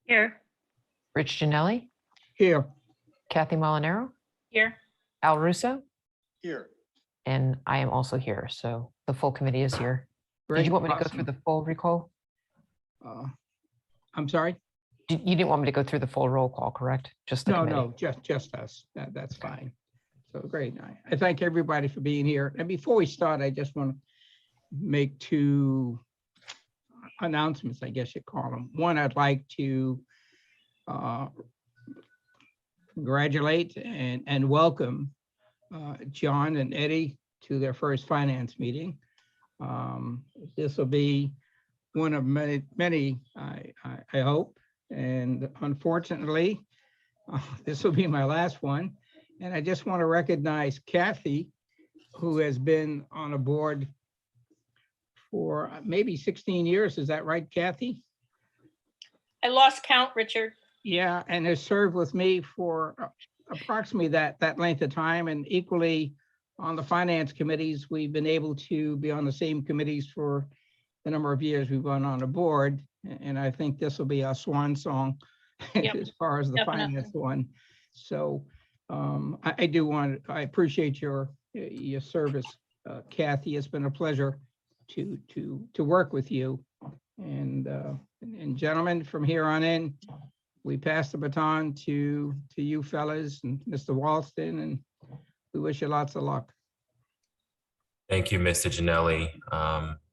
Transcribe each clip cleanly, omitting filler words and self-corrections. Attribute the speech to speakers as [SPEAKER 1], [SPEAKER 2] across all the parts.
[SPEAKER 1] Here.
[SPEAKER 2] Rich Janelli,
[SPEAKER 3] Here.
[SPEAKER 2] Kathy Molinaro,
[SPEAKER 1] Here.
[SPEAKER 2] Al Russo,
[SPEAKER 4] Here.
[SPEAKER 2] and I am also here. So the full committee is here. Did
[SPEAKER 3] Great,
[SPEAKER 2] you want me to go
[SPEAKER 3] awesome.
[SPEAKER 2] through the full recall?
[SPEAKER 3] I'm sorry?
[SPEAKER 2] You didn't want me to go through the full roll call, correct? Just the
[SPEAKER 3] No,
[SPEAKER 2] committee?
[SPEAKER 3] no, just us. That's fine. So great. I thank everybody for being here. And before we start, I just want to make two announcements, I guess you'd call them. One, I'd like to congratulate and welcome John and Eddie to their first finance meeting. This will be one of many, I hope. And unfortunately, this will be my last one. And I just want to recognize Kathy, who has been on a board for maybe 16 years. Is that right, Kathy?
[SPEAKER 1] I lost count, Richard.
[SPEAKER 3] Yeah, and has served with me for approximately that length of time, and equally on the finance committees. We've been able to be on the same committees for the number of years we've been on the board, and I think this will be our swan song
[SPEAKER 1] Yep,
[SPEAKER 3] as far as the
[SPEAKER 1] definitely.
[SPEAKER 3] finance one. So I appreciate your service, Kathy. It's been a pleasure to work with you, and gentlemen, from here on in, we pass the baton to you fellas and Mr. Walston, and we wish you lots of luck.
[SPEAKER 4] Thank you, Mr. Janelli,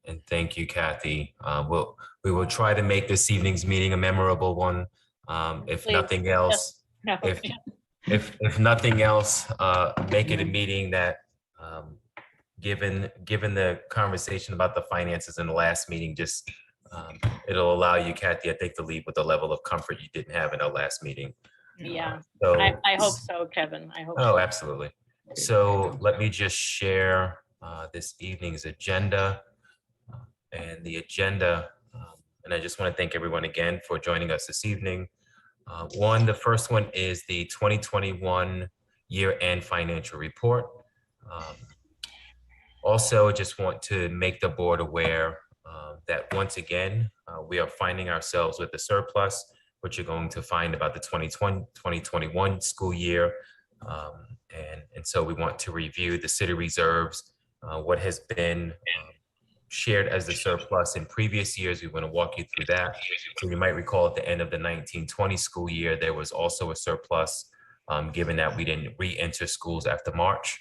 [SPEAKER 4] and thank you, Kathy. We will try to make this evening's meeting a memorable one. If
[SPEAKER 1] Please.
[SPEAKER 4] nothing else,
[SPEAKER 1] No.
[SPEAKER 4] if nothing else, make it a meeting that, given the conversation about the finances in the last meeting, just it'll allow you, Kathy, I think, to leave with a level of comfort you didn't have in our last meeting.
[SPEAKER 1] Yeah,
[SPEAKER 4] So,
[SPEAKER 1] I hope so, Kevin. I hope
[SPEAKER 4] oh,
[SPEAKER 1] so.
[SPEAKER 4] absolutely. So let me just share this evening's agenda. And the agenda, and I just want to thank everyone again for joining us this evening. The first one is the 2021 year-end financial report. Also, just want to make the board aware that once again, we are finding ourselves with a surplus, which you're going to find about the 2021 school year. And so we want to review the city reserves, what has been shared as the surplus in previous years. We want to walk you through that. So you might recall at the end of the 1920 school year, there was also a surplus, given that we didn't re-enter schools after March.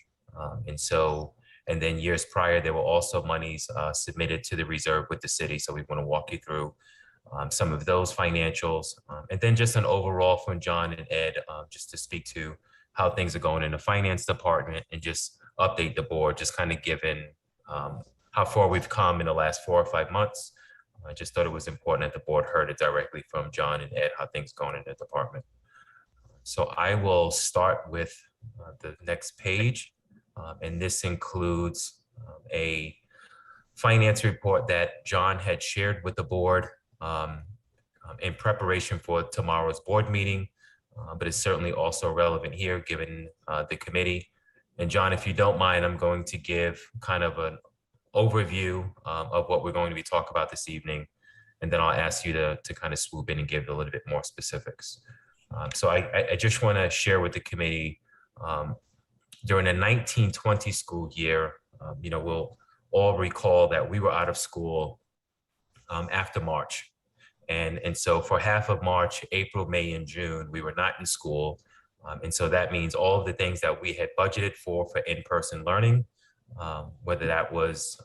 [SPEAKER 4] And then years prior, there were also monies submitted to the reserve with the city. So we want to walk you through some of those financials. And then just an overall from John and Ed, just to speak to how things are going in the finance department and just update the board, just kind of given how far we've come in the last 4 or 5 months. I just thought it was important that the board heard it directly from John and Ed, how things are going in the department. So I will start with the next page. And this includes a finance report that John had shared with the board in preparation for tomorrow's board meeting, but it's certainly also relevant here given the committee. And John, if you don't mind, I'm going to give kind of an overview of what we're going to be talking about this evening, and then I'll ask you to kind of swoop in and give a little bit more specifics. So I just want to share with the committee, during the 1920 school year, we'll all recall that we were out of school after March. And so for half of March, April, May, and June, we were not in school. And so that means all of the things that we had budgeted for in-person learning, whether that was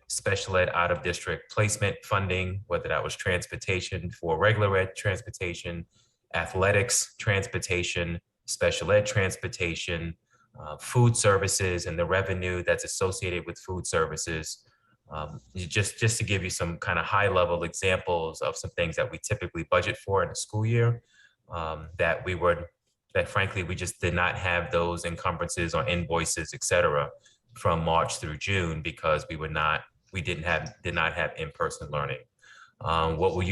[SPEAKER 4] special ed out of district placement funding, whether that was transportation for regular ed transportation, athletics transportation, special ed transportation, food services and the revenue that's associated with food services. Just to give you some kind of high level examples of some things that we typically budget for in a school year, that frankly, we just did not have those encumbrances or invoices, et cetera, from March through June because we did not have in-person learning. What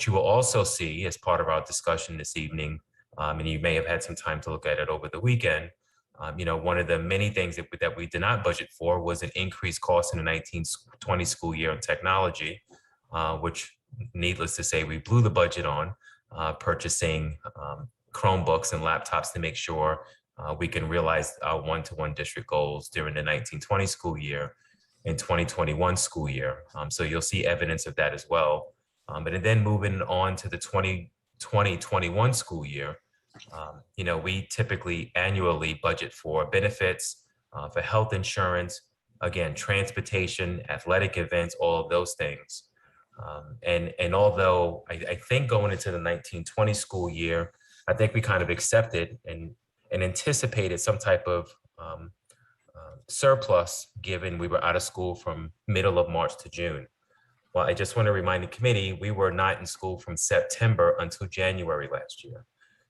[SPEAKER 4] you will also see as part of our discussion this evening, and you may have had some time to look at it over the weekend, one of the many things that we did not budget for was an increased cost in the 1920 school year on technology, which needless to say, we blew the budget on. purchasing Chromebooks and laptops to make sure we can realize our one-to-one district goals during the 1920 school year and 2021 school year. So you'll see evidence of that as well. But then moving on to the 2020-21 school year, we typically annually budget for benefits, for health insurance, again, transportation, athletic events, all of those things. And although I think going into the 1920 school year, I think we kind of accepted and anticipated some type of surplus, given we were out of school from middle of March to June. Well, I just want to remind the committee, we were not in school from September until January last year.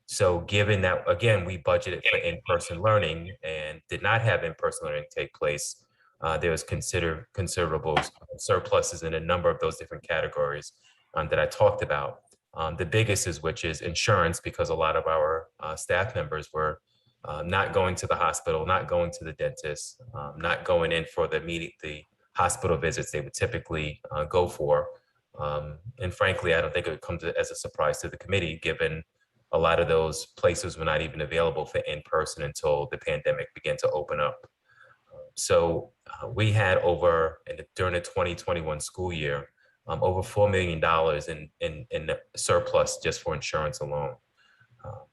[SPEAKER 4] So given that, again, we budgeted for in-person learning and did not have in-person learning take place, there was considerable surpluses in a number of those different categories that I talked about. The biggest is which is insurance, because a lot of our staff members were not going to the hospital, not going to the dentist, not going in for the hospital visits they would typically go for. And frankly, I don't think it comes as a surprise to the committee, given a lot of those places were not even available for in-person until the pandemic began to open up. So we had during the 2021 school year, over $4 million in the surplus just for insurance alone.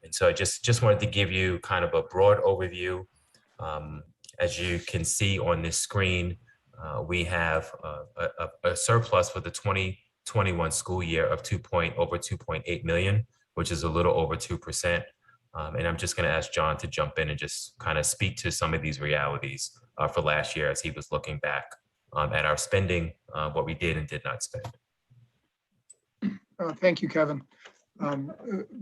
[SPEAKER 4] And so I just wanted to give you kind of a broad overview. As you can see on this screen, we have a surplus for the 2021 school year of over 2.8 million, which is a little over 2%. And I'm just going to ask John to jump in and just kind of speak to some of these realities for last year as he was looking back at our spending, what we did and did not spend.
[SPEAKER 5] Thank you, Kevin.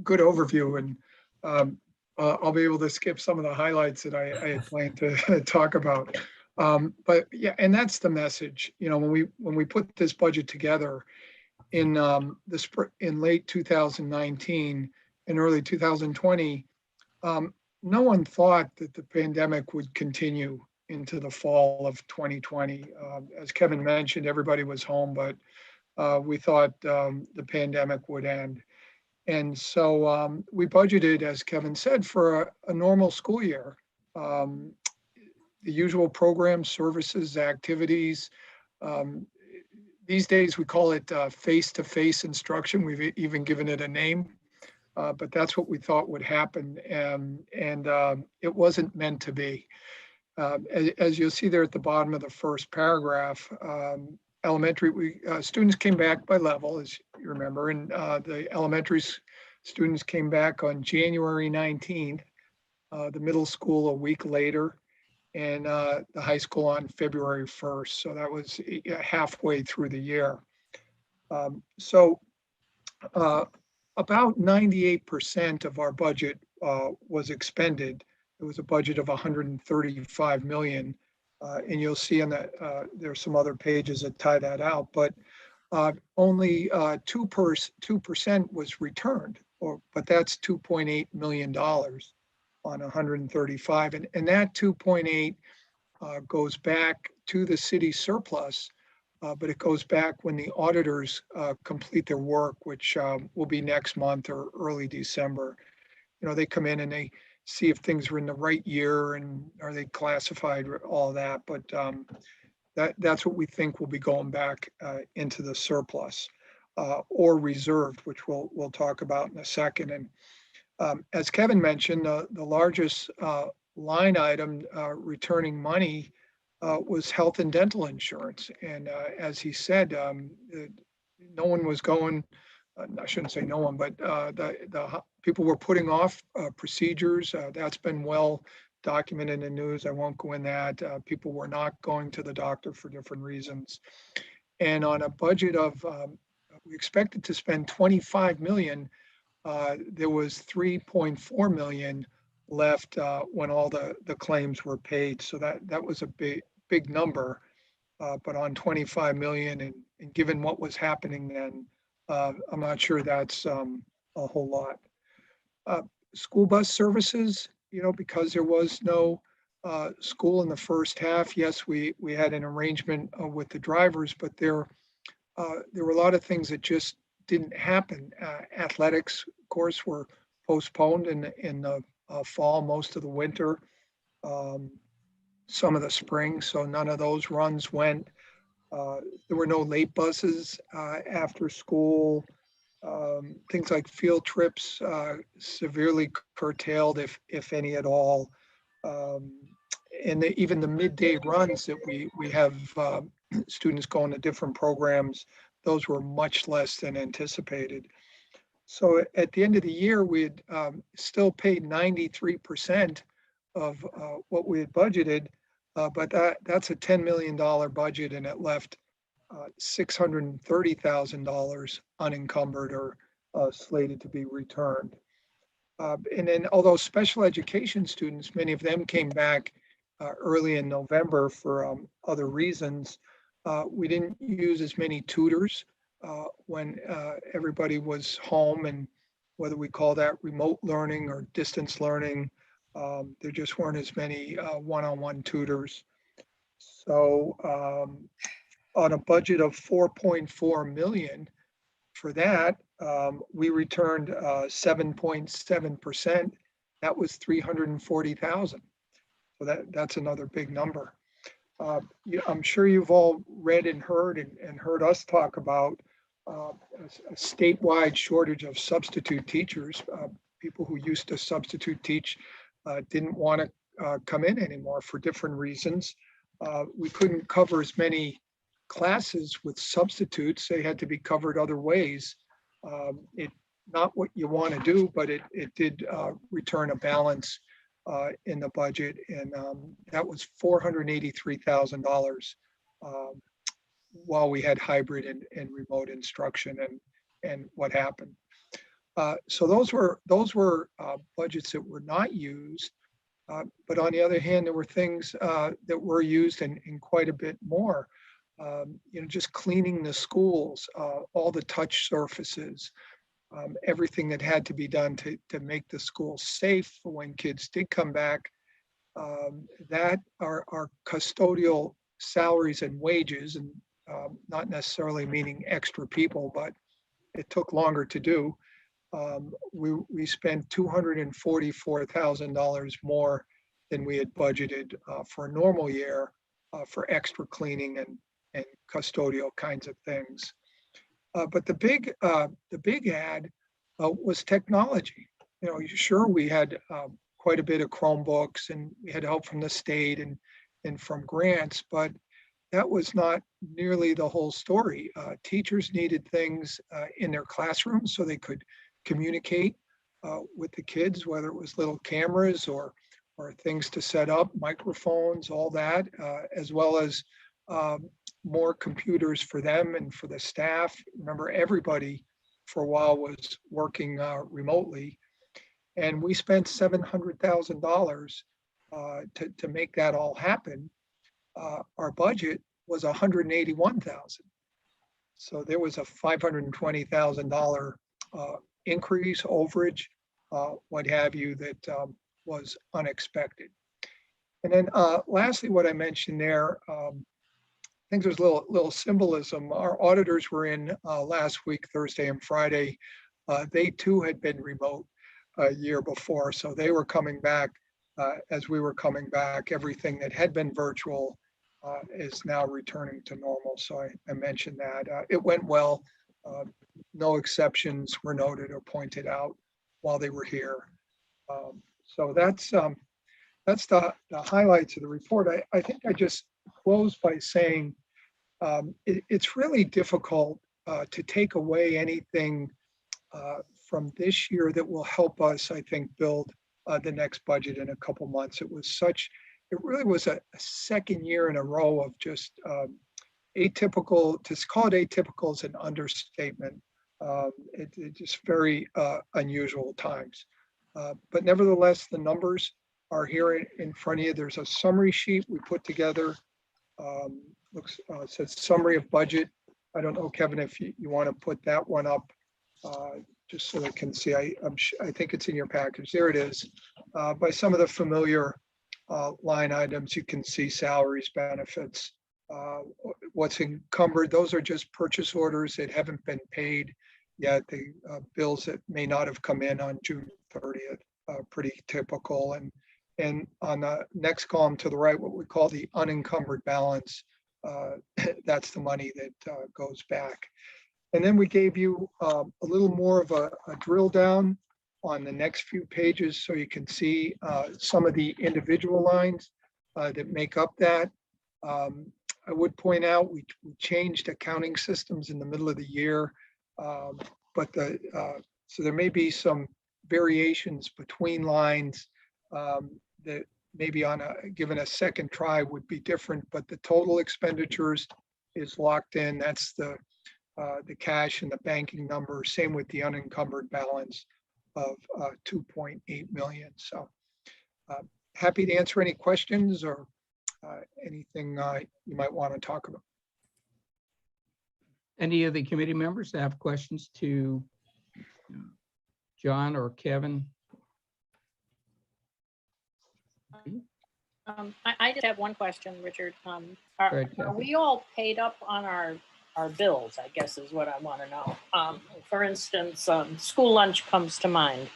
[SPEAKER 5] Good overview, and I'll be able to skip some of the highlights that I had planned to talk about. But yeah, and that's the message. When we put this budget together in late 2019 and early 2020, no one thought that the pandemic would continue into the fall of 2020. As Kevin mentioned, everybody was home, but we thought the pandemic would end. And so we budgeted, as Kevin said, for a normal school year. The usual programs, services, activities. These days we call it face-to-face instruction. We've even given it a name, but that's what we thought would happen. And it wasn't meant to be. As you'll see there at the bottom of the first paragraph, elementary students came back by level, as you remember, and the elementary students came back on January 19th, the middle school a week later, and the high school on February 1st. So that was halfway through the year. So about 98% of our budget was expended. It was a budget of 135 million. And you'll see in that there's some other pages that tie that out, but only 2% was returned, but that's $2.8 million on 135. And that 2.8 goes back to the city surplus, but it goes back when the auditors complete their work, which will be next month or early December. They come in and they see if things are in the right year and are they classified, all that. But that's what we think will be going back into the surplus or reserved, which we'll talk about in a second. And as Kevin mentioned, the largest line item returning money was health and dental insurance. And as he said, no one was going, I shouldn't say no one, but the people were putting off procedures. That's been well documented in the news. I won't go in that. People were not going to the doctor for different reasons. And on a budget of, we expected to spend 25 million, there was 3.4 million left when all the claims were paid. So that was a big number. But on 25 million, and given what was happening then, I'm not sure that's a whole lot. School bus services, because there was no school in the first half. Yes, we had an arrangement with the drivers, but there were a lot of things that just didn't happen. Athletics, of course, were postponed in the fall, most of the winter, some of the spring, so none of those runs went. There were no late buses after school. Things like field trips severely curtailed, if any at all. And even the midday runs that we have students going to different programs, those were much less than anticipated. So at the end of the year, we had still paid 93% of what we had budgeted, but that's a $10 million budget, and it left $630,000 unencumbered or slated to be returned. And then, although special education students, many of them came back early in November for other reasons, we didn't use as many tutors when everybody was home, and whether we call that remote learning or distance learning, there just weren't as many one-on-one tutors. So on a budget of 4.4 million for that, we returned 7.7%. That was 340,000. So that's another big number. I'm sure you've all read and heard us talk about a statewide shortage of substitute teachers. People who used to substitute teach didn't want to come in anymore for different reasons. We couldn't cover as many classes with substitutes. They had to be covered other ways. Not what you want to do, but it did return a balance in the budget, and that was $483,000 while we had hybrid and remote instruction and what happened. So those were budgets that were not used, but on the other hand, there were things that were used and quite a bit more. Just cleaning the schools, all the touch surfaces, everything that had to be done to make the school safe for when kids did come back. That are custodial salaries and wages, and not necessarily meaning extra people, but it took longer to do. We spent $244,000 more than we had budgeted for a normal year for extra cleaning and custodial kinds of things. But the big add was technology. Sure, we had quite a bit of Chromebooks, and we had help from the state and from grants, but that was not nearly the whole story. Teachers needed things in their classrooms so they could communicate with the kids, whether it was little cameras or things to set up, microphones, all that, as well as more computers for them and for the staff. Remember, everybody for a while was working remotely, and we spent $700,000 to make that all happen. Our budget was $181,000, so there was a $520,000 increase, overage, what have you, that was unexpected. And then lastly, what I mentioned there, I think there's a little symbolism. Our auditors were in last week, Thursday and Friday. They too had been remote a year before, so they were coming back as we were coming back. Everything that had been virtual is now returning to normal. So I mentioned that. It went well. No exceptions were noted or pointed out while they were here. So that's the highlights of the report. I think I just close by saying it's really difficult to take away anything from this year that will help us, I think, build the next budget in a couple months. It really was a second year in a row of just atypical. To call it atypical is an understatement. It's just very unusual times. But nevertheless, the numbers are here in front of you. There's a summary sheet we put together. Says summary of budget. I don't know, Kevin, if you want to put that one up just so they can see. I think it's in your package. There it is. By some of the familiar line items, you can see salaries, benefits, what's encumbered. Those are just purchase orders that haven't been paid yet. The bills that may not have come in on June 30th, pretty typical. And on the next column to the right, what we call the unencumbered balance, that's the money that goes back. And then we gave you a little more of a drill down on the next few pages so you can see some of the individual lines that make up that. I would point out we changed accounting systems in the middle of the year, but so there may be some variations between lines that maybe given a second try would be different, but the total expenditures is locked in. That's the cash and the banking number. Same with the unencumbered balance of 2.8 million. So happy to answer any questions or anything you might want to talk about.
[SPEAKER 3] Any of the committee members that have questions to John or Kevin?
[SPEAKER 1] I just have one question, Richard.
[SPEAKER 3] Go
[SPEAKER 1] Are
[SPEAKER 3] ahead, Kathy.
[SPEAKER 1] we all paid up on our bills, I guess is what I want to know. For instance, school lunch comes to mind.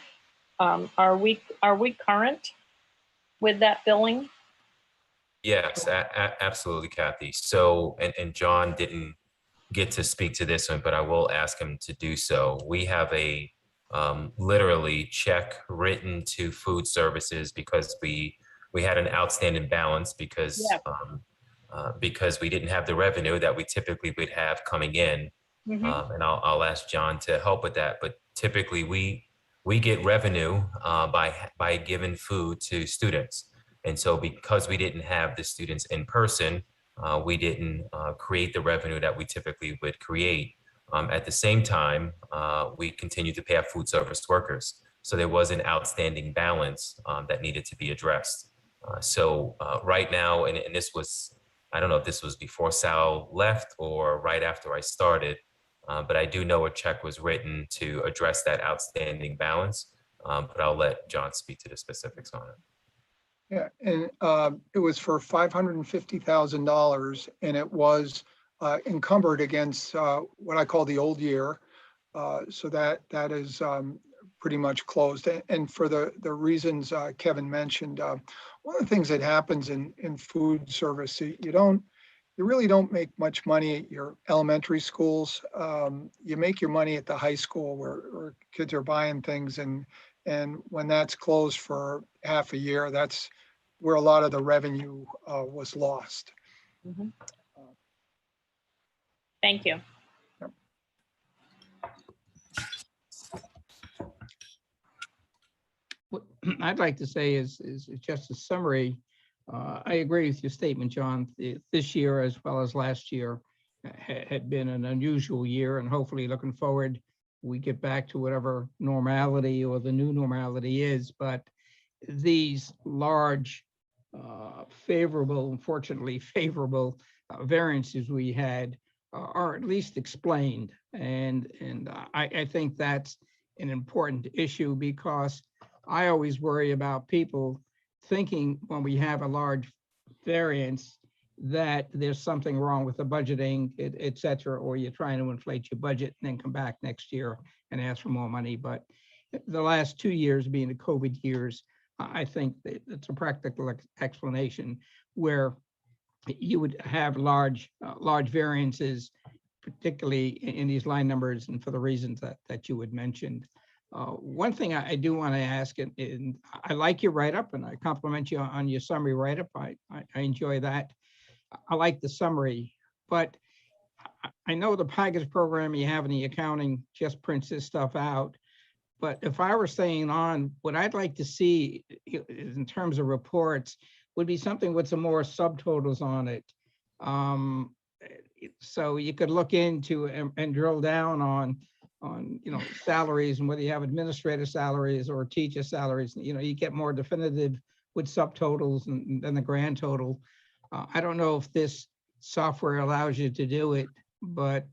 [SPEAKER 1] Are we current with that billing?
[SPEAKER 4] Yes, absolutely, Kathy. So, and John didn't get to speak to this one, but I will ask him to do so. We have a literally check written to food services because we had an outstanding balance because because we didn't have the revenue that we typically would have coming in. And I'll ask John to help with that. But typically we get revenue by giving food to students. And so because we didn't have the students in person, we didn't create the revenue that we typically would create. At the same time, we continued to pay our food service workers. So there was an outstanding balance that needed to be addressed. So right now, and this was, I don't know if this was before Sal left or right after I started, but I do know a check was written to address that outstanding balance. But I'll let John speak to the specifics on it.
[SPEAKER 5] Yeah, and it was for $550,000, and it was encumbered against what I call the old year. So that is pretty much closed. And for the reasons Kevin mentioned, one of the things that happens in food service, you really don't make much money at your elementary schools. You make your money at the high school where kids are buying things, and when that's closed for half a year, that's where a lot of the revenue was lost.
[SPEAKER 1] Thank you.
[SPEAKER 3] What I'd like to say is just a summary. I agree with your statement, John. This year, as well as last year, had been an unusual year, and hopefully looking forward, we get back to whatever normality or the new normality is. But these large, unfortunately favorable variances we had are at least explained. And I think that's an important issue, because I always worry about people thinking when we have a large variance that there's something wrong with the budgeting, et cetera, or you're trying to inflate your budget and then come back next year and ask for more money. But the last 2 years being the COVID years, I think that it's a practical explanation where you would have large variances, particularly in these line numbers, and for the reasons that you had mentioned. One thing I do want to ask, and I like your write-up, and I compliment you on your summary write-up. I enjoy that. I like the summary, but I know the package program you have in the accounting just prints this stuff out. But if I were staying on, what I'd like to see in terms of reports would be something with some more subtotals on it. So you could look into and drill down on salaries, and whether you have administrative salaries or teacher salaries, you get more definitive with subtotals and then the grand total. I don't know if this software allows you to do it, but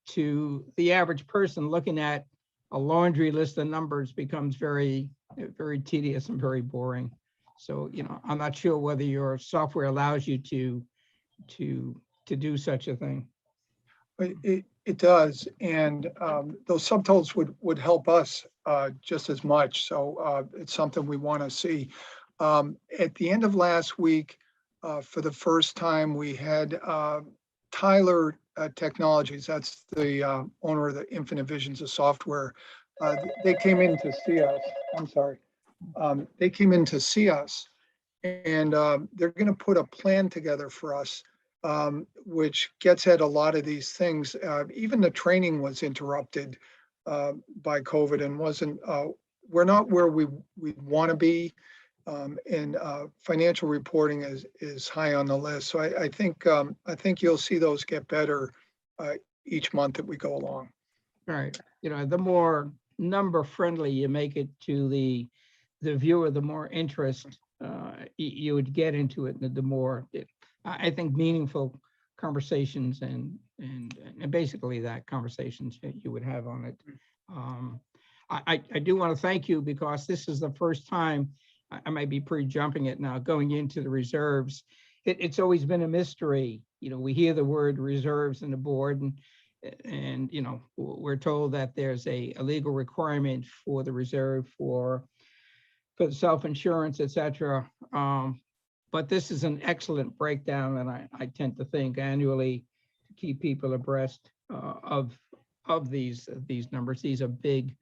[SPEAKER 3] to the average person looking at a laundry list of numbers becomes very, very tedious and very boring. So, I'm not sure whether your software allows you to do such a thing.
[SPEAKER 5] It does, and those subtotals would help us just as much. So it's something we want to see. At the end of last week, for the first time, we had Tyler Technologies. That's the owner of the Infinite Visions of Software. They came in to see us. I'm sorry. They came in to see us, and they're going to put a plan together for us, which gets at a lot of these things. Even the training was interrupted by COVID and wasn't, we're not where we want to be. And financial reporting is high on the list. So I think you'll see those get better each month that we go along.
[SPEAKER 3] Right. The more number friendly you make it to the viewer, the more interest you would get into it, the more I think meaningful conversations and basically that conversations that you would have on it. I do want to thank you because this is the first time, I might be pre-jumping it now, going into the reserves. It's always been a mystery. We hear the word reserves in the board and we're told that there's a legal requirement for the reserve for the self-insurance, et cetera. But this is an excellent breakdown, and I tend to think annually to keep people abreast of these numbers. These are big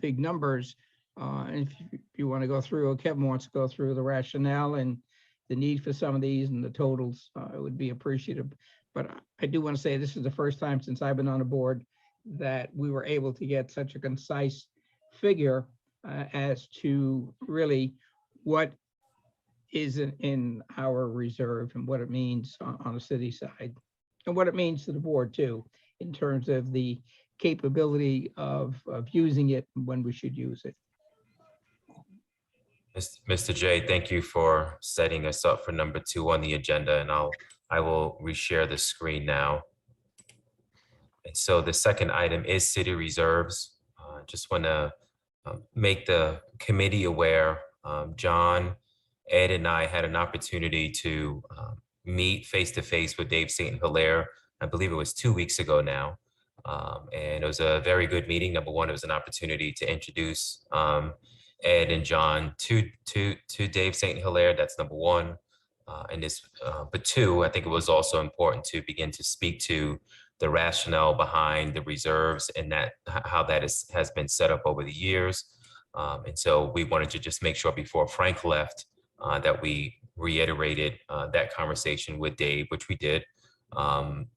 [SPEAKER 3] numbers. And if you want to go through, or Kevin wants to go through the rationale and the need for some of these and the totals, it would be appreciative. But I do want to say this is the first time since I've been on the board that we were able to get such a concise figure as to really what is in our reserve and what it means on the city side and what it means to the board too, in terms of the capability of using it and when we should use it.
[SPEAKER 4] Mr. J, thank you for setting us up for number 2 on the agenda, and I will reshare the screen now. And so the second item is city reserves. Just want to make the committee aware. John, Ed, and I had an opportunity to meet face-to-face with Dave St. Hilaire. I believe it was 2 weeks ago now. And it was a very good meeting. Number one, it was an opportunity to introduce Ed and John to Dave St. Hilaire. That's number one. But two, I think it was also important to begin to speak to the rationale behind the reserves and how that has been set up over the years. And so we wanted to just make sure before Frank left that we reiterated that conversation with Dave, which we did.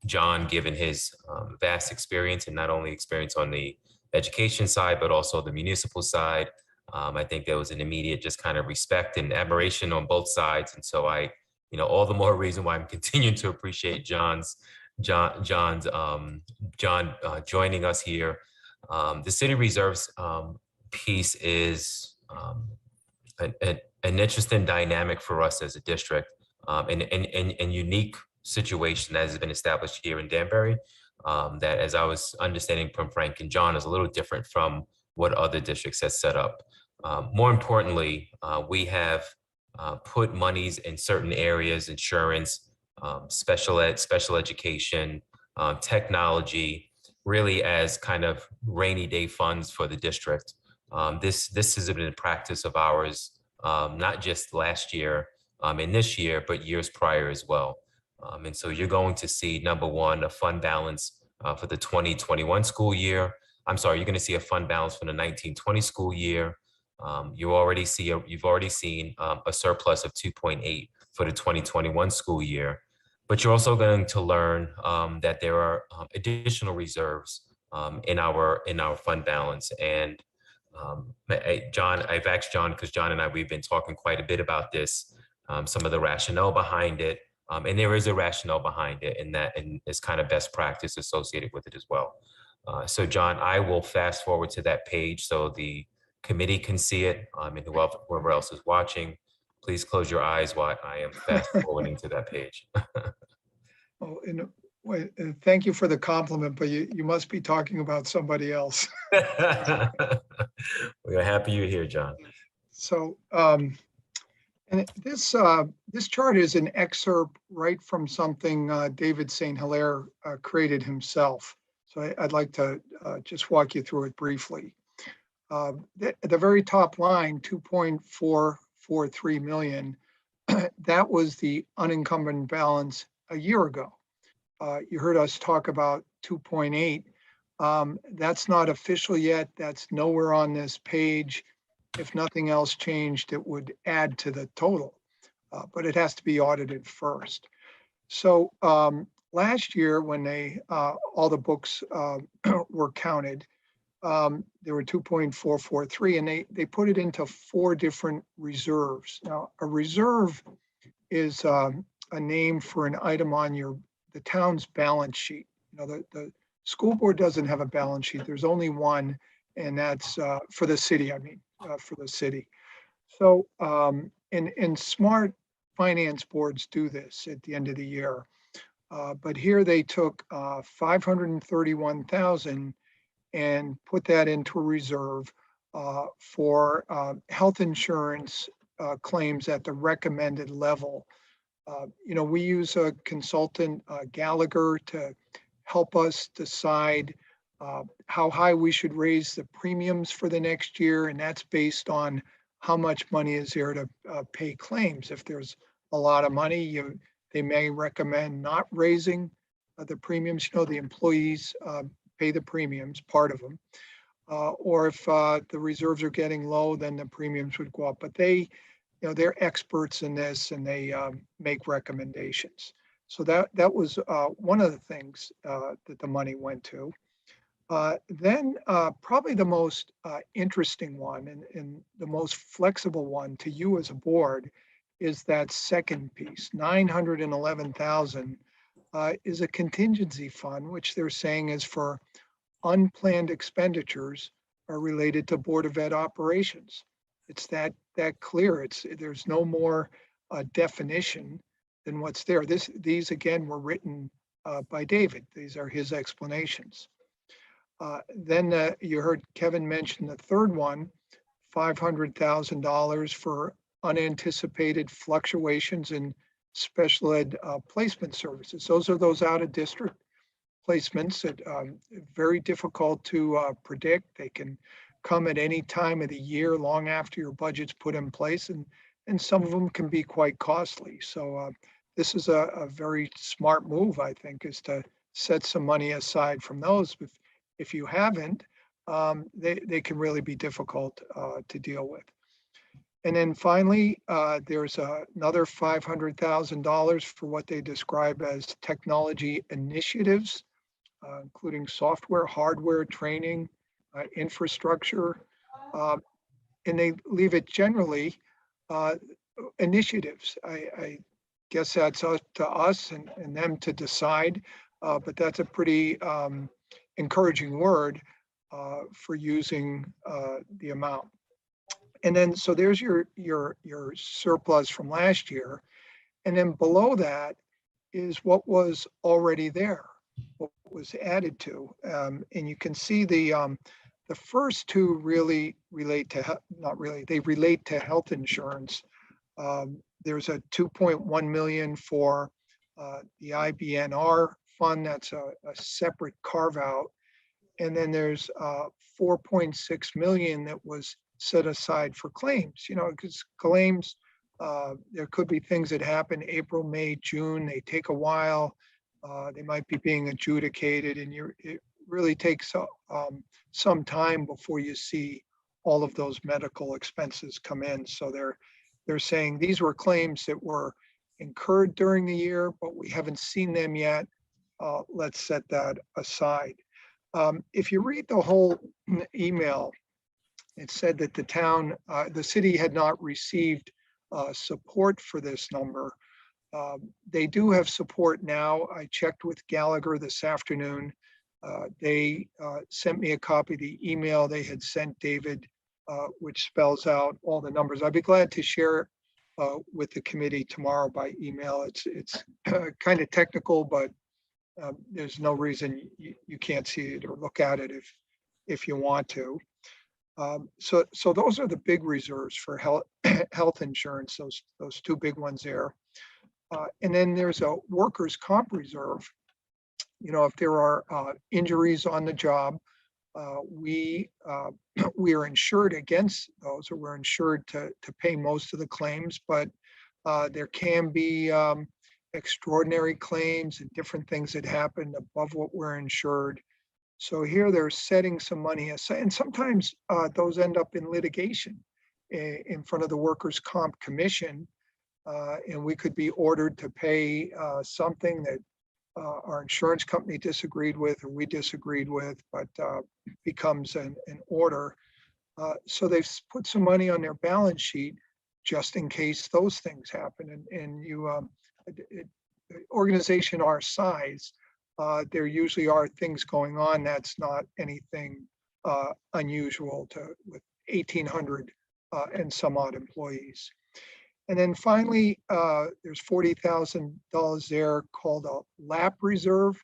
[SPEAKER 4] John, given his vast experience, and not only experience on the education side, but also the municipal side, I think there was an immediate just kind of respect and admiration on both sides. And so all the more reason why I'm continuing to appreciate John joining us here. The city reserves piece is an interesting dynamic for us as a district, and unique situation that has been established here in Danbury, that, as I was understanding from Frank and John, is a little different from what other districts have set up. More importantly, we have put monies in certain areas: insurance, special education, technology, really as kind of rainy day funds for the district. This has been a practice of ours, not just last year and this year, but years prior as well. And so you're going to see, number one, a fund balance for the 2021 school year. I'm sorry, you're going to see a fund balance for the 1920 school year. You've already seen a surplus of 2.8 for the 2021 school year. But you're also going to learn that there are additional reserves in our fund balance. And John, I've asked John, because John and I, we've been talking quite a bit about this, some of the rationale behind it. And there is a rationale behind it, and it's kind of best practice associated with it as well. So John, I will fast forward to that page so the committee can see it, and whoever else is watching, please close your eyes while I am fast forwarding to that page.
[SPEAKER 5] Oh, thank you for the compliment, but you must be talking about somebody else.
[SPEAKER 4] We are happy you're here, John.
[SPEAKER 5] So, and this This chart is an excerpt right from something David St. Hilaire created himself. So I'd like to just walk you through it briefly. The very top line, 2.443 million, that was the unencumbered balance a year ago. You heard us talk about 2.8. That's not official yet. That's nowhere on this page. If nothing else changed, it would add to the total, but it has to be audited first. So last year, when all the books were counted, there were 2.443, and they put it into 4 different reserves. Now, a reserve is a name for an item on the town's balance sheet. You know, the school board doesn't have a balance sheet. There's only one, and that's for the city, for the city. So, and smart finance boards do this at the end of the year. But here they took 531,000 and put that into a reserve for health insurance claims at the recommended level. You know, we use a consultant, Gallagher, to help us decide how high we should raise the premiums for the next year. And that's based on how much money is there to pay claims. If there's a lot of money, they may recommend not raising the premiums. You know, the employees pay the premiums, part of them. Or if the reserves are getting low, then the premiums would go up. But they're experts in this, and they make recommendations. So that was one of the things that the money went to. Then probably the most interesting one and the most flexible one to you as a board is that second piece, 911,000 is a contingency fund, which they're saying is for unplanned expenditures are related to Board of Ed operations. It's that clear. There's no more definition than what's there. These again were written by David. These are his explanations. Then you heard Kevin mention the third one, $500,000 for unanticipated fluctuations in special ed placement services. Those are those out of district placements that very difficult to predict. They can come at any time of the year, long after your budget's put in place, and some of them can be quite costly. So this is a very smart move, I think, is to set some money aside from those. If you haven't, they can really be difficult to deal with. And then finally, there's another $500,000 for what they describe as technology initiatives, including software, hardware, training, infrastructure, and they leave it generally initiatives. I guess that's up to us and them to decide, but that's a pretty encouraging word for using the amount. And then, so there's your surplus from last year. And then below that is what was already there, what was added to. And you can see the first two really relate to, not really, they relate to health insurance. There's a 2.1 million for the IBNR fund. That's a separate carve out. And then there's 4.6 million that was set aside for claims, because claims, there could be things that happen April, May, June, they take a while. They might be being adjudicated, and it really takes some time before you see all of those medical expenses come in. So they're saying these were claims that were incurred during the year, but we haven't seen them yet. Let's set that aside. If you read the whole email, it said that the city had not received support for this number. They do have support now. I checked with Gallagher this afternoon. They sent me a copy of the email they had sent David, which spells out all the numbers. I'd be glad to share with the committee tomorrow by email. It's kind of technical, but there's no reason you can't see it or look at it if you want to. So those are the big reserves for health health insurance. Those two big ones there. And then there's a workers' comp reserve. You know, if there are injuries on the job, we are insured against those, or we're insured to pay most of the claims, but there can be extraordinary claims and different things that happen above what we're insured. So here they're setting some money aside, and sometimes those end up in litigation in front of the Workers' Comp Commission, and we could be ordered to pay something that our insurance company disagreed with, or we disagreed with, but becomes an order. So they've put some money on their balance sheet just in case those things happen. And organization our size, there usually are things going on. That's not anything unusual with 1,800 and some odd employees. And then finally, there's $40,000 there called a LAP reserve.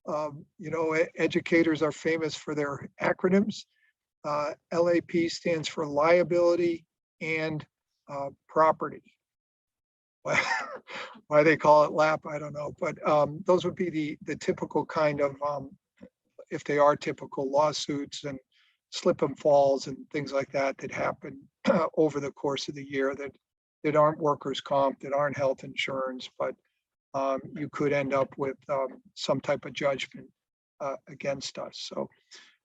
[SPEAKER 5] You know, educators are famous for their acronyms. LAP stands for liability and property. Why they call it LAP, I don't know. But those would be the typical kind of, if they are typical, lawsuits and slip and falls and things like that that happen over the course of the year that aren't workers' comp, that aren't health insurance, but you could end up with some type of judgment against us.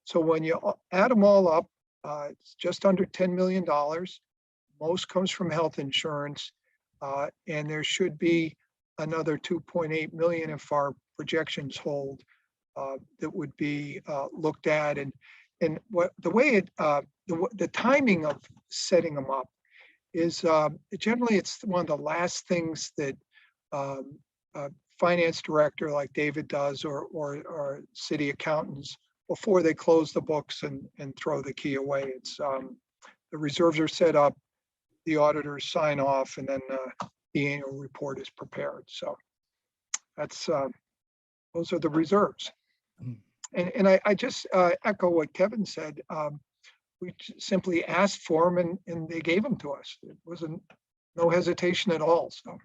[SPEAKER 5] So when you add them all up, it's just under $10 million. Most comes from health insurance, and there should be another 2.8 million if our projections hold, that would be looked at. And what the way it the timing of setting them up is generally it's one of the last things that a finance director like David does, or city accountants, before they close the books and throw the key away. It's the reserves are set up, the auditors sign off, and then the annual report is prepared. So that's those are the reserves. And I just echo what Kevin said. We simply asked for them and they gave them to us. It wasn't no hesitation at all. So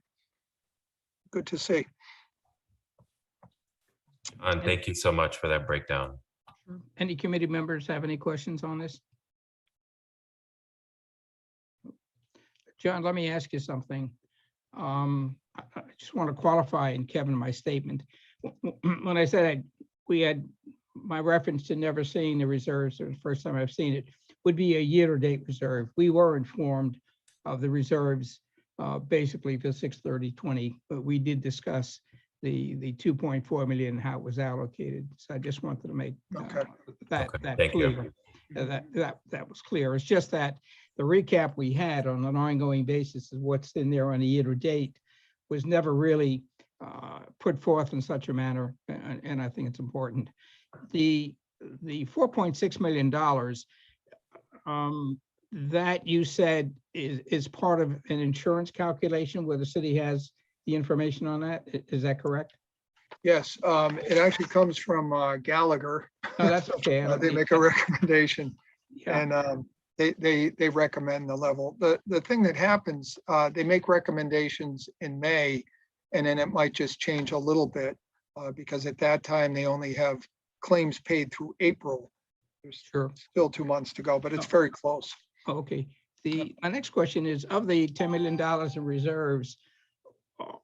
[SPEAKER 5] good to see.
[SPEAKER 4] And thank you so much for that breakdown.
[SPEAKER 3] Any committee members have any questions on this? John, let me ask you something. I just want to qualify, and Kevin, my statement. When I said we had my reference to never seeing the reserves, or the first time I've seen it, would be a year-to-date reserve. We were informed of the reserves basically for 6/30/20, but we did discuss the 2.4 million, how it was allocated. So I just wanted to make that clear. That was clear. It's just that the recap we had on an ongoing basis of what's in there on a year-to-date was never really put forth in such a manner, and I think it's important. The $4.6 million that you said is part of an insurance calculation where the city has the information on that. Is that correct?
[SPEAKER 5] Yes, it actually comes from Gallagher.
[SPEAKER 3] No, that's okay.
[SPEAKER 5] They make a recommendation,
[SPEAKER 3] Yeah.
[SPEAKER 5] and they recommend the level. The thing that happens, they make recommendations in May, and then it might just change a little bit because at that time they only have claims paid through April. There's still 2 months to go, but it's very close.
[SPEAKER 3] Okay. My next question is, of the $10 million in reserves,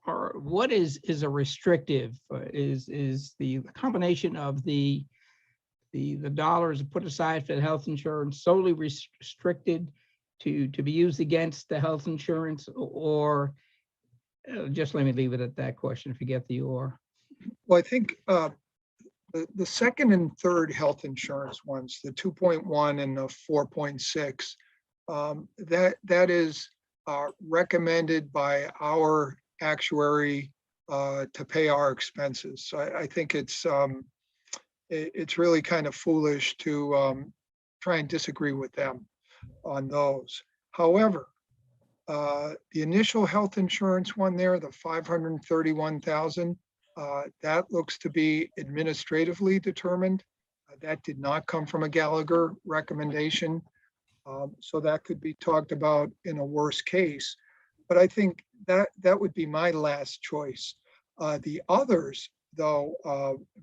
[SPEAKER 3] or what is a restrictive? Is the combination of the dollars put aside for the health insurance solely restricted to be used against the health insurance, or just let me leave it at that question, forget the or.
[SPEAKER 5] Well, I think the second and third health insurance ones, the 2.1 and the 4.6, that is recommended by our actuary to pay our expenses. So I think it's really kind of foolish to try and disagree with them on those. However, the initial health insurance one there, the 531,000, that looks to be administratively determined. That did not come from a Gallagher recommendation. So that could be talked about in a worst case. But I think that would be my last choice. The others, though,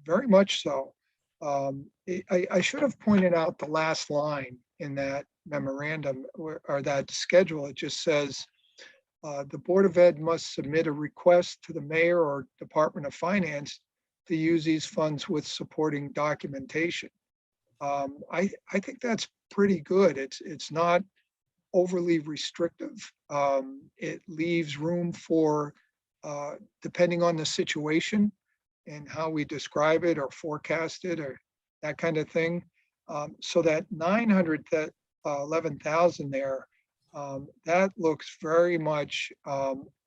[SPEAKER 5] very much so. I should have pointed out the last line in that memorandum or that schedule. It just says, the Board of Ed must submit a request to the mayor or Department of Finance to use these funds with supporting documentation. I think that's pretty good. It's not overly restrictive. It leaves room for, depending on the situation and how we describe it or forecast it or that kind of thing. So that 911,000 there, that looks very much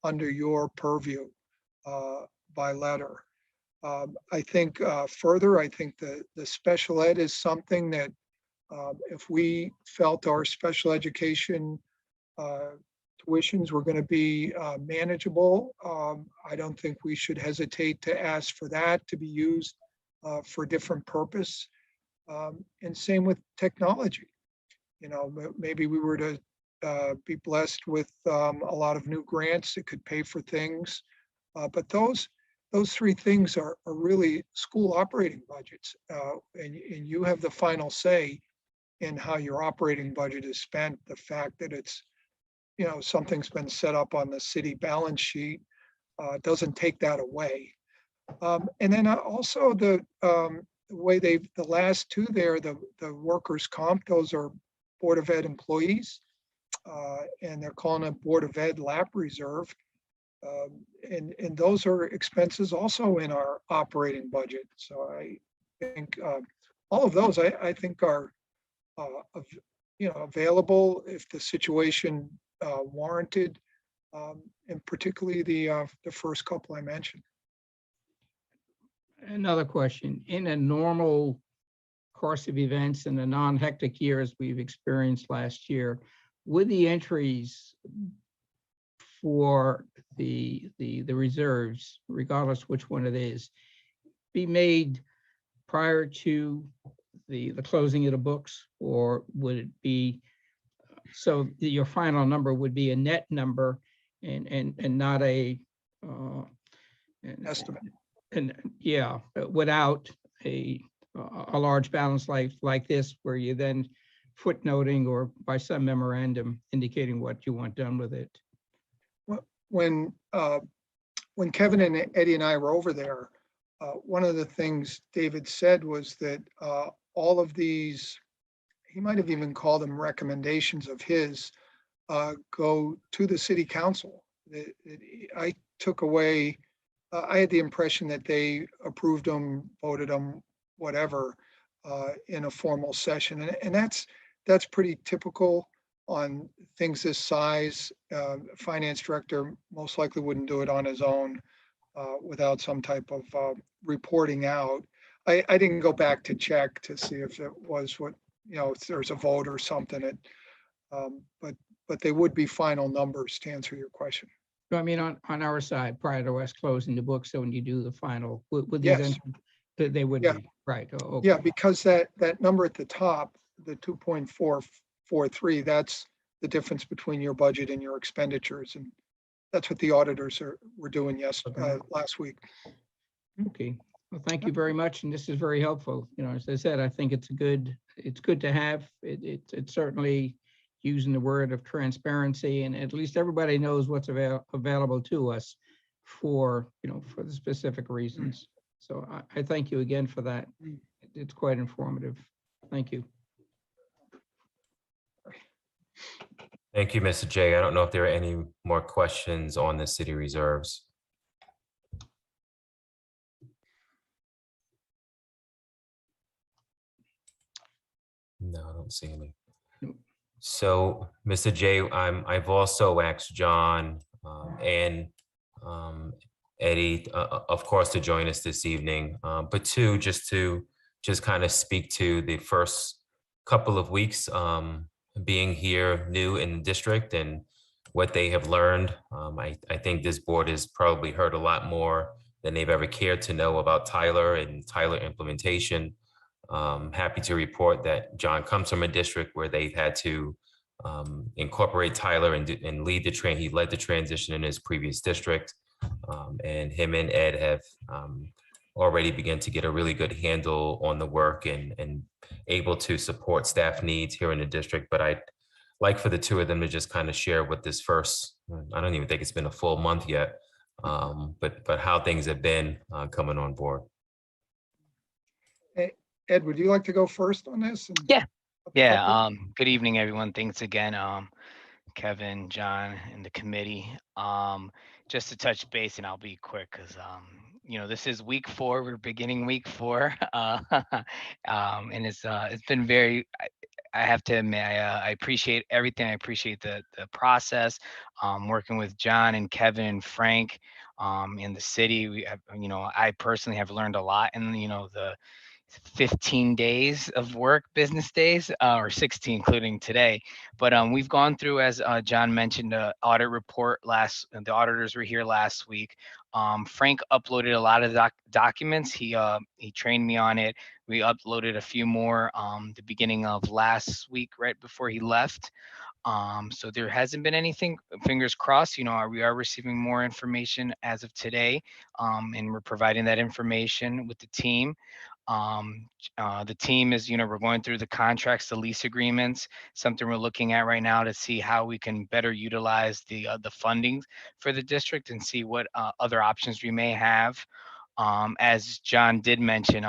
[SPEAKER 5] under your purview by letter. I think further, I think the special ed is something that if we felt our special education tuitions were going to be manageable, I don't think we should hesitate to ask for that to be used for a different purpose. And same with technology. You know, maybe we were to be blessed with a lot of new grants that could pay for things. But those three things are really school operating budgets. And you have the final say in how your operating budget is spent. The fact that it's, you know, something's been set up on the city balance sheet doesn't take that away. And then also the way the last two there, the workers' comp, those are Board of Ed employees. And they're calling it Board of Ed lap reserve. And those are expenses also in our operating budget. So I think all of those I think are available if the situation warranted, and particularly the first couple I mentioned.
[SPEAKER 3] Another question. In a normal course of events in the non-hectic years we've experienced last year, would the entries for the reserves, regardless which one it is, be made prior to the closing of the books, or would it be so that your final number would be a net number and not a
[SPEAKER 5] Estimate.
[SPEAKER 3] And yeah, without a large balance like this, where you then footnoting or by some memorandum indicating what you want done with it?
[SPEAKER 5] When Kevin and Eddie and I were over there, one of the things David said was that all of these, he might have even called them recommendations of his, go to the city council. I took away, I had the impression that they approved them, voted them, whatever, in a formal session. And that's pretty typical on things this size. Finance director most likely wouldn't do it on his own without some type of reporting out. I didn't go back to check to see if it was what, if there's a vote or something. But they would be final numbers to answer your question.
[SPEAKER 3] No, I mean, on our side, prior to us closing the book, so when you do the final, would these
[SPEAKER 5] Yes.
[SPEAKER 3] enter, they would
[SPEAKER 5] Yeah.
[SPEAKER 3] be, right? Oh, okay.
[SPEAKER 5] Yeah, because that number at the top, the 2.443, that's the difference between your budget and your expenditures. And that's what the auditors were doing last week.
[SPEAKER 3] Okay, well, thank you very much, and this is very helpful. As I said, I think it's good to have. It's certainly using the word of transparency, and at least everybody knows what's available to us for the specific reasons. So I thank you again for that. It's quite informative. Thank you.
[SPEAKER 4] Thank you, Mr. J. I don't know if there are any more questions on the city reserves. No, I don't see any. So, Mr. J, I've also asked John and Eddie, of course, to join us this evening, but just kind of speak to the first couple of weeks being here new in the district and what they have learned. I think this board has probably heard a lot more than they've ever cared to know about Tyler and Tyler implementation. Happy to report that John comes from a district where they've had to incorporate Tyler and lead the train. He led the transition in his previous district. And him and Ed have already begun to get a really good handle on the work and able to support staff needs here in the district. But I'd like for the two of them to just kind of share what this first, I don't even think it's been a full month yet, but how things have been coming on board.
[SPEAKER 5] Ed, would you like to go first on this?
[SPEAKER 6] Yeah. Yeah. Good evening, everyone. Thanks again, Kevin, John, and the committee. Just to touch base, and I'll be quick because this is week 4. We're beginning week 4, and it's been very. I have to admit, I appreciate everything. I appreciate the process. Working with John and Kevin and Frank in the city. We have, I personally have learned a lot, and the 15 days of work, business days, or 16, including today. But we've gone through, as John mentioned, the audit report the auditors were here last week. Frank uploaded a lot of documents. He trained me on it. We uploaded a few more the beginning of last week, right before he left. So there hasn't been anything, fingers crossed, we are receiving more information as of today, and we're providing that information with the team. The team is, we're going through the contracts, the lease agreements, something we're looking at right now to see how we can better utilize the funding for the district and see what other options we may have. As John did mention,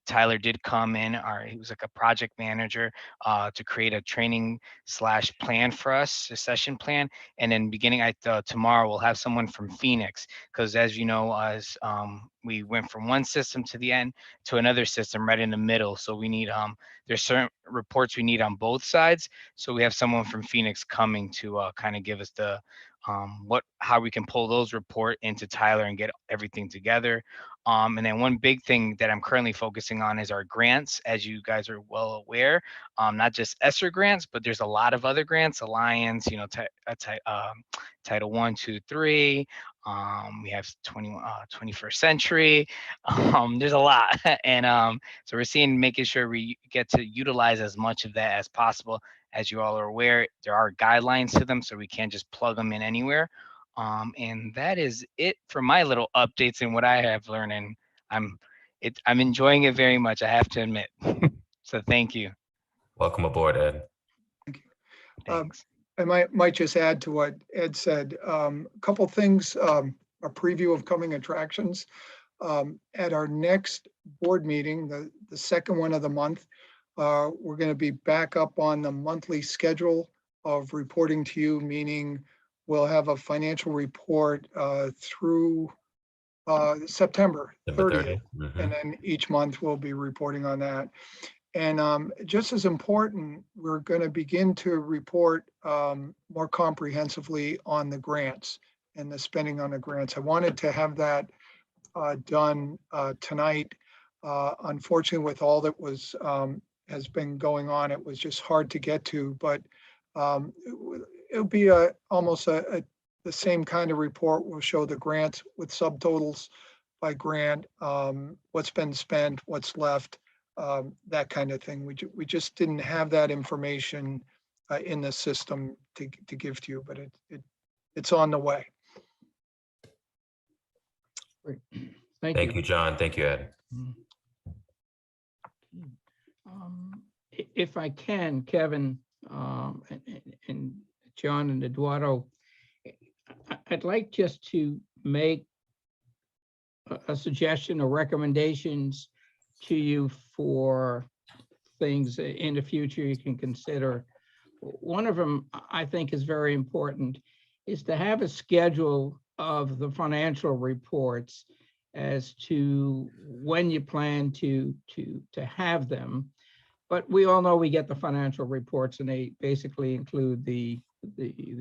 [SPEAKER 6] Tyler did come in, he was like a project manager to create a training / plan for us, a session plan. And then beginning tomorrow, we'll have someone from Phoenix, because as you know, we went from one system to the end to another system right in the middle. So we need, there's certain reports we need on both sides. So we have someone from Phoenix coming to kind of give us the, how we can pull those report into Tyler and get everything together. And then one big thing that I'm currently focusing on is our grants, as you guys are well aware, not just ESSER grants, but there's a lot of other grants, Alliance, Title 1, 2, 3. We have 21st century. There's a lot. And so we're making sure we get to utilize as much of that as possible. As you all are aware, there are guidelines to them, so we can't just plug them in anywhere. And that is it for my little updates and what I have learned. And I'm enjoying it very much, I have to admit. So thank you.
[SPEAKER 4] Welcome aboard, Ed.
[SPEAKER 5] Thank you.
[SPEAKER 6] Thanks.
[SPEAKER 5] I might just add to what Ed said. A couple things, a preview of coming attractions. At our next board meeting, the second one of the month, we're going to be back up on the monthly schedule of reporting to you, meaning we'll have a financial report through September 30th. And then each month we'll be reporting on that. And just as important, we're going to begin to report more comprehensively on the grants and the spending on the grants. I wanted to have that done tonight. Unfortunately, with all that has been going on, it was just hard to get to, but it'll be almost the same kind of report. We'll show the grants with subtotals by grant, what's been spent, what's left, that kind of thing. We just didn't have that information in the system to give to you, but it's on the way.
[SPEAKER 3] Great.
[SPEAKER 4] Thank you, John. Thank you, Ed.
[SPEAKER 3] If I can, Kevin, and John and Eduardo, I'd like just to make a suggestion or recommendations to you for things in the future you can consider. One of them I think is very important, is to have a schedule of the financial reports as to when you plan to have them. But we all know we get the financial reports, and they basically include the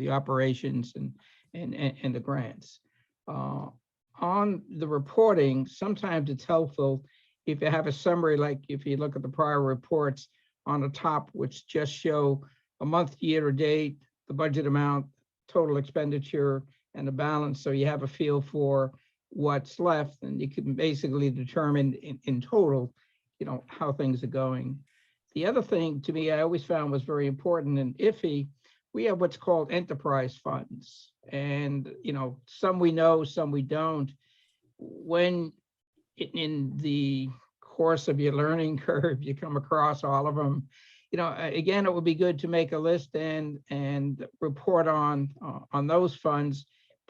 [SPEAKER 3] operations and the grants. On the reporting, sometimes it's helpful if you have a summary, like if you look at the prior reports on the top, which just show a month, year to date, the budget amount, total expenditure, and the balance, so you have a feel for what's left, and you can basically determine in total how things are going. The other thing to me, I always found was very important and iffy. We have what's called enterprise funds, and some we know, some we don't. When in the course of your learning curve, you come across all of them. Again, it would be good to make a list and report on those funds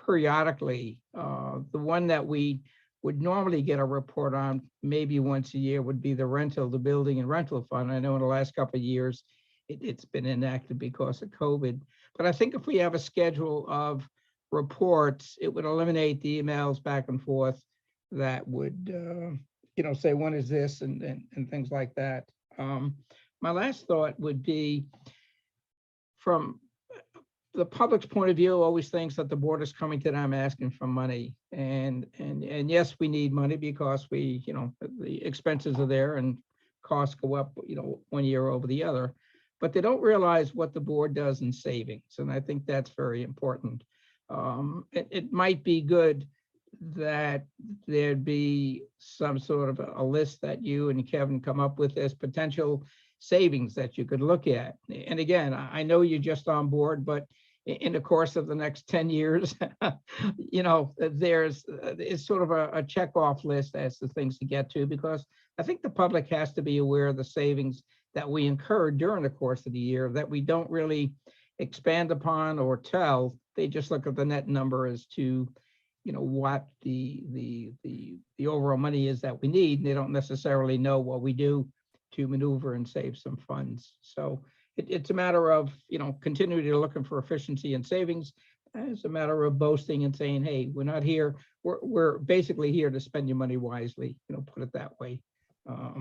[SPEAKER 3] periodically. The one that we would normally get a report on maybe once a year would be the building and rental fund. I know in the last couple of years, it's been inactive because of COVID. But I think if we have a schedule of reports, it would eliminate the emails back and forth that would, say, when is this and things like that. My last thought would be, from the public's point of view, always thinks that the board is coming to them asking for money. And yes, we need money because the expenses are there and costs go up, one year over the other. But they don't realize what the board does in savings. And I think that's very important. It might be good that there'd be some sort of a list that you and Kevin come up with as potential savings that you could look at. And again, I know you're just on board, but in the course of the next 10 years, it's sort of a check-off list as to things to get to, because I think the public has to be aware of the savings that we incur during the course of the year that we don't really expand upon or tell. They just look at the net number as to what the overall money is that we need. And they don't necessarily know what we do to maneuver and save some funds. So it's a matter of continuing to looking for efficiency and savings. It's a matter of boasting and saying, hey, we're not here, we're basically here to spend your money wisely, put it that way. I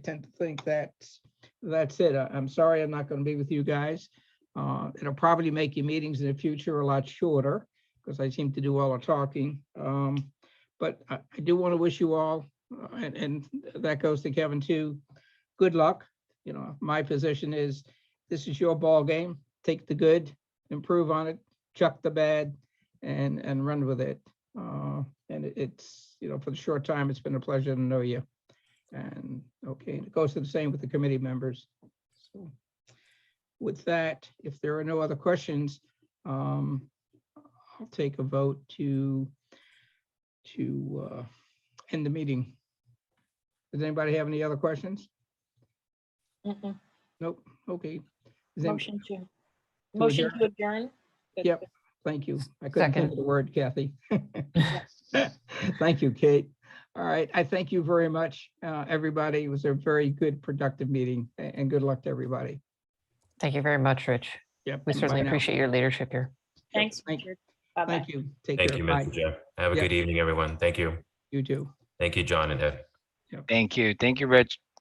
[SPEAKER 3] tend to think that's it. I'm sorry I'm not going to be with you guys. It'll probably make your meetings in the future a lot shorter because I seem to do all the talking. But I do want to wish you all, and that goes to Kevin too, good luck. My position is this is your ball game. Take the good, improve on it, chuck the bad, and run with it. And it's, for the short time, it's been a pleasure to know you. And okay, it goes to the same with the committee members. So with that, if there are no other questions, I'll take a vote to end the meeting. Does anybody have any other questions?
[SPEAKER 1] Mm-mm.
[SPEAKER 3] Nope. Okay.
[SPEAKER 1] Motion to adjourn. Good.
[SPEAKER 3] Yep. Thank you. I couldn't think
[SPEAKER 2] Second.
[SPEAKER 3] of the word, Kathy. Thank you, Kate. All right. I thank you very much, everybody. It was a very good, productive meeting, and good luck to everybody.
[SPEAKER 2] Thank you very much, Rich.
[SPEAKER 3] Yep.
[SPEAKER 2] We certainly
[SPEAKER 3] Bye now.
[SPEAKER 2] appreciate your leadership here.
[SPEAKER 1] Thanks,
[SPEAKER 3] Thank-
[SPEAKER 1] Richard. Bye-bye.
[SPEAKER 3] Thank you. Take
[SPEAKER 4] Thank
[SPEAKER 3] care.
[SPEAKER 4] you,
[SPEAKER 3] Bye.
[SPEAKER 4] Mr. Chair. Have a
[SPEAKER 3] Yep.
[SPEAKER 4] good evening, everyone. Thank you.
[SPEAKER 3] You too.
[SPEAKER 4] Thank you, John and Ed.
[SPEAKER 6] Thank you. Thank you, Rich.